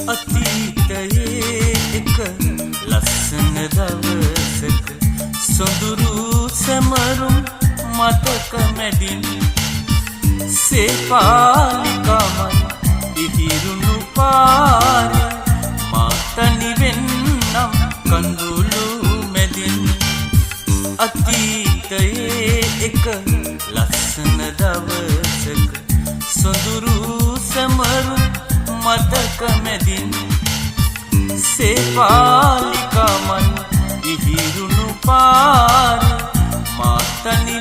අතීතයේ එක ලස්සන දවසක සොඳුරු සැමරුම් මතක මැදින් සේපාලිකාමයි ඉහිරුණු පාරේ මාතනි වෙන්නම් කඳුළු මැදින් අතීතයේ එක ලස්සන දවසක සොඳුරු සැමරුම් මතක මැදින් සේපාලිකාමයි ඉහිරුණු පාරේ මාතනි